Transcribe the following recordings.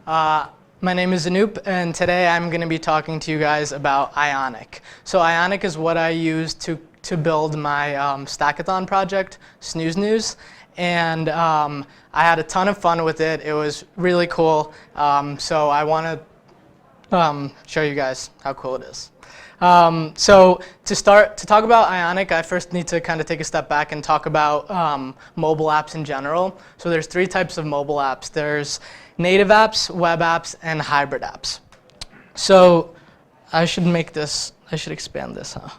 My name is Anoop, and today I'm going to be talking to you guys about Ionic. So Ionic is what I use to build my Hackathon project, Snooze News, and I had a ton of fun with it. It was really cool, so I want to show you guys how cool it is. So to talk about Ionic, I first need to kind of take a step back and talk about mobile apps in general. So there's three types of mobile apps. There's native apps, web apps, and hybrid apps. So I should expand this, huh?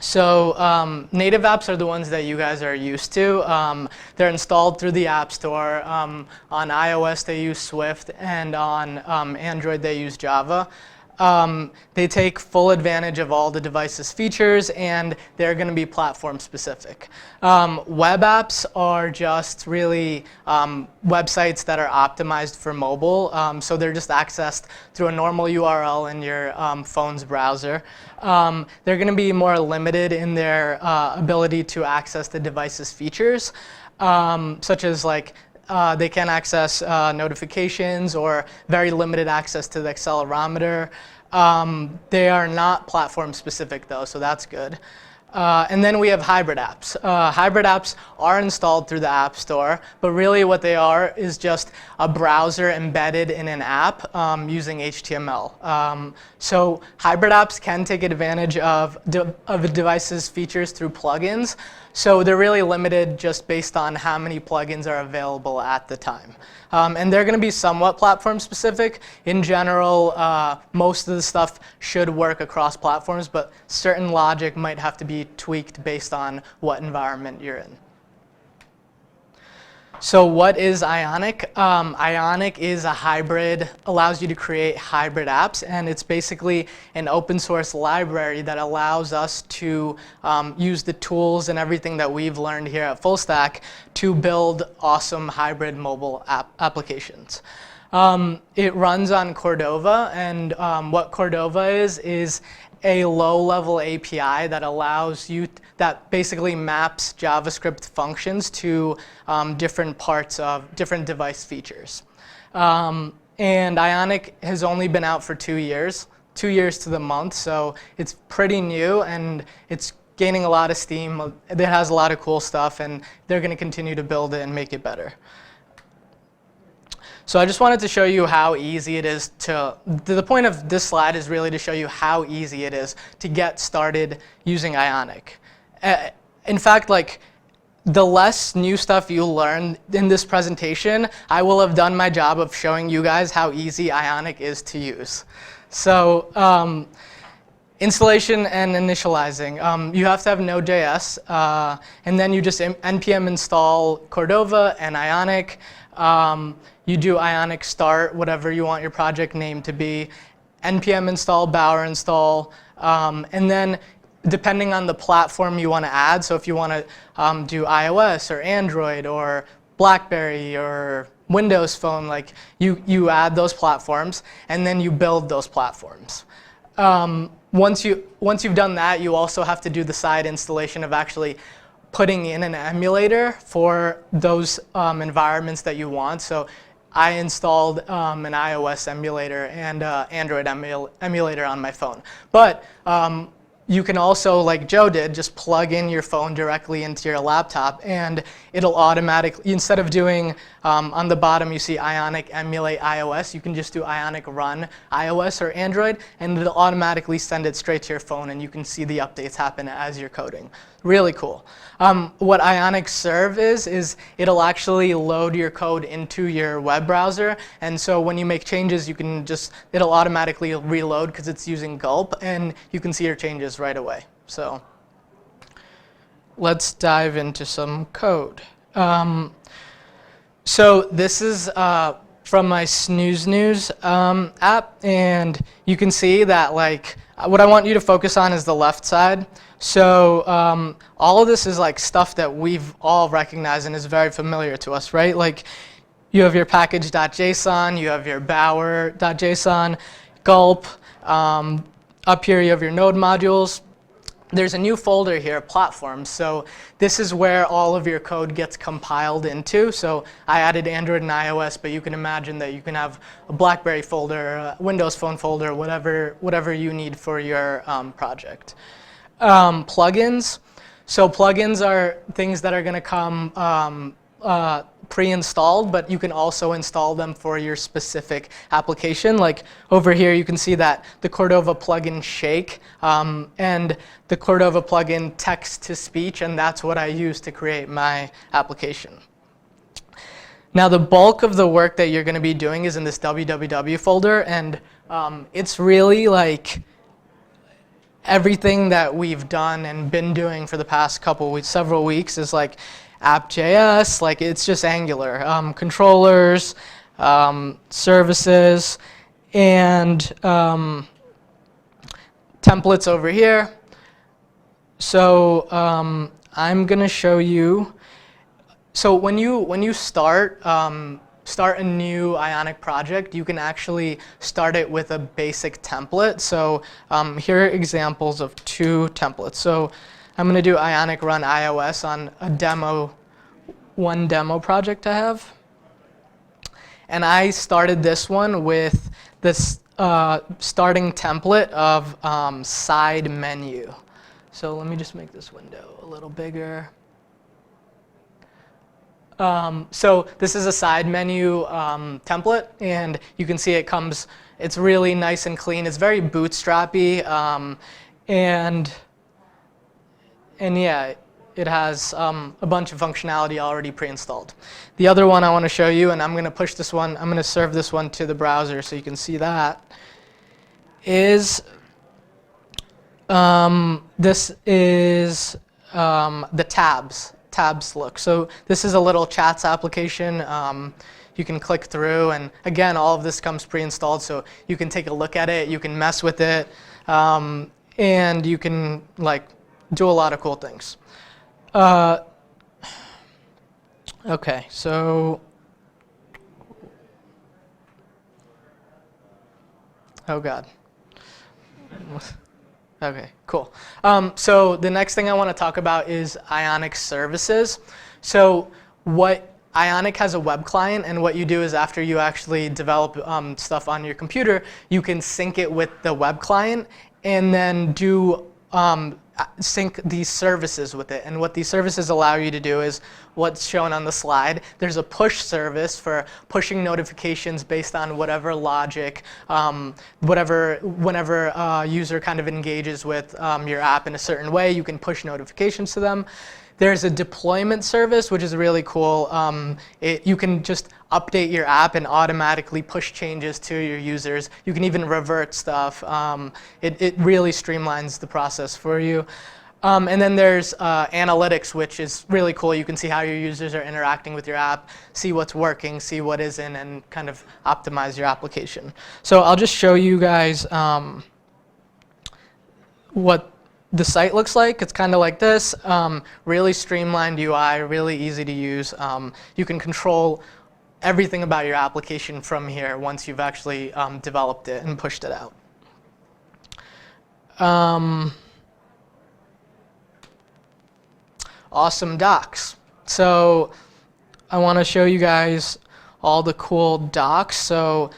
So native apps are the ones that you guys are used to. They're installed through the App Store. On iOS, they use Swift, and on Android, they use Java. They take full advantage of all the device's features, and they're going to be platform specific. Web apps are just really websites that are optimized for mobile. So they're just accessed through a normal URL in your phone's browser. They're going to be more limited in their ability to access the device's features, such as like they can access notifications or very limited access to the accelerometer. They are not platform specific though, so that's good. And then we have hybrid apps. Hybrid apps are installed through the App Store, but really what they are is just a browser embedded in an app using HTML. So hybrid apps can take advantage of a device's features through plugins. So they're really limited just based on how many plugins are available at the time. And they're going to be somewhat platform specific. In general, most of the stuff should work across platforms, but certain logic might have to be tweaked based on what environment you're in. So what is Ionic? Ionic is a hybrid, allows you to create hybrid apps, and it's basically an open source library that allows us to use the tools and everything that we've learned here at Full Stack to build awesome hybrid mobile applications. It runs on Cordova, and what Cordova is a low-level API that allows you, that basically maps JavaScript functions to different parts of different device features. And Ionic has only been out for 2 years to the month, so it's pretty new and it's gaining a lot of steam. It has a lot of cool stuff, and they're going to continue to build it and make it better. So I just wanted to show you how easy it is the point of this slide is really to show you how easy it is to get started using Ionic. In fact, like, the less new stuff you learn in this presentation, I will have done my job of showing you guys how easy Ionic is to use. So installation and initializing. You have to have Node.js, and then you just npm install Cordova and Ionic. You do Ionic start, whatever you want your project name to be, npm install, bower install, and then depending on the platform you want to add, so if you want to do iOS or Android or BlackBerry or Windows Phone, like you add those platforms and then you build those platforms. Once you've done that, you also have to do the side installation of actually putting in an emulator for those environments that you want. So I installed an iOS emulator and Android emulator on my phone. But you can also, like Joe did, just plug in your phone directly into your laptop, and it'll automatically, instead of doing on the bottom you see Ionic emulate iOS, you can just do Ionic run iOS or Android, and it'll automatically send it straight to your phone, and you can see the updates happen as you're coding. Really cool. What Ionic Serve is it'll actually load your code into your web browser, and so when you make changes, you can it'll automatically reload because it's using Gulp, and you can see your changes right away. So let's dive into some code. So this is from my Snooze News app, and you can see that, like, what I want you to focus on is the left side. So all of this is like stuff that we've all recognized and is very familiar to us, right? Like, you have your package.json, you have your bower.json, gulp. Up here you have your node modules. There's a new folder here, platforms. So this is where all of your code gets compiled into. So I added Android and iOS, but you can imagine that you can have a BlackBerry folder, a Windows Phone folder, whatever you need for your project. Plugins. So plugins are things that are going to come pre-installed, but you can also install them for your specific application. Like over here, you can see that the Cordova plugin Shake and the Cordova plugin Text-to-Speech, and that's what I use to create my application. Now, the bulk of the work that you're going to be doing is in this www folder, and it's really like everything that we've done and been doing for the past several weeks is like app.js, like it's just Angular, controllers, services, and templates over here. So I'm gonna show you. So when you start a new Ionic project, you can actually start it with a basic template. So here are examples of 2 templates. So I'm going to do Ionic run iOS on one demo project I have. And I started this one with this starting template of side menu. So let me just make this window a little bigger. So this is a side menu template, and you can see it's really nice and clean. It's very bootstrappy, and yeah, it has a bunch of functionality already pre-installed. The other one I want to show you, and I'm going to serve this one to the browser so you can see that, is this is the tabs look. So this is a little chats application. You can click through, and again, all of this comes pre-installed, so you can take a look at it, you can mess with it, and you can do a lot of cool things. Okay, so oh god. Okay, cool. So the next thing I want to talk about is Ionic Services. So Ionic has a web client, and what you do is after you actually develop stuff on your computer, you can sync it with the web client and then sync these services with it. And what these services allow you to do is what's shown on the slide. There's a push service for pushing notifications based on whatever logic, whenever a user kind of engages with your app in a certain way, you can push notifications to them. There's a deployment service, which is really cool. You can just update your app and automatically push changes to your users. You can even revert stuff. It really streamlines the process for you. And then there's analytics, which is really cool. You can see how your users are interacting with your app, see what's working, see what isn't, and kind of optimize your application. So I'll just show you guys what the site looks like. It's kind of like this, really streamlined UI, really easy to use. You can control everything about your application from here once you've actually developed it and pushed it out. Awesome docs. So I want to show you guys all the cool docs. So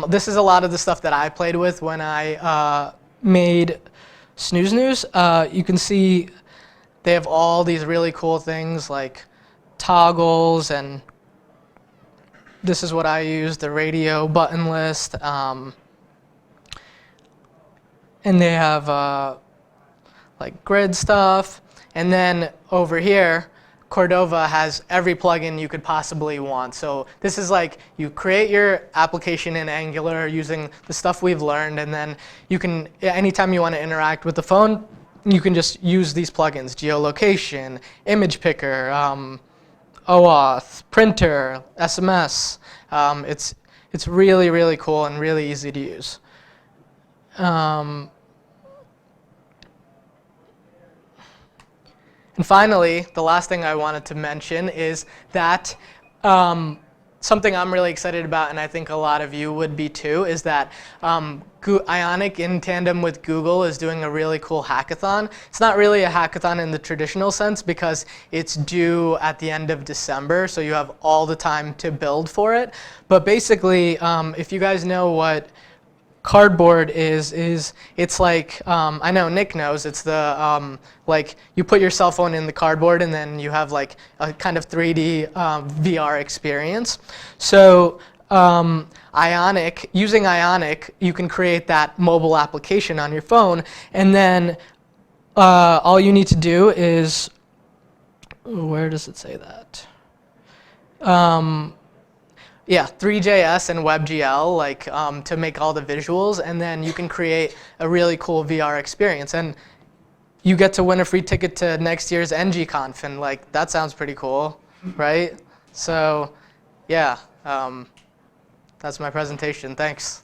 this is a lot of the stuff that I played with when I made Snooze News. You can see they have all these really cool things like toggles, and this is what I use, the radio button list. And they have like grid stuff. And then over here, Cordova has every plugin you could possibly want. So this is like you create your application in Angular using the stuff we've learned, and then you can, anytime you want to interact with the phone, you can just use these plugins: geolocation, image picker, OAuth, printer, SMS. It's really, really cool and really easy to use. And finally, the last thing I wanted to mention is that something I'm really excited about, and I think a lot of you would be too, is that Ionic, in tandem with Google, is doing a really cool hackathon. It's not really a hackathon in the traditional sense because it's due at the end of December, so you have all the time to build for it. But basically, if you guys know what Cardboard is it's like, I know Nick knows, it's the, like you put your cell phone in the cardboard and then you have like a kind of 3D VR experience. So Ionic, using Ionic, you can create that mobile application on your phone, and then all you need to do is, where does it say that? Yeah, 3JS and WebGL, like to make all the visuals, and then you can create a really cool VR experience. And you get to win a free ticket to next year's NGConf, and like that sounds pretty cool, right? So, yeah, that's my presentation. Thanks.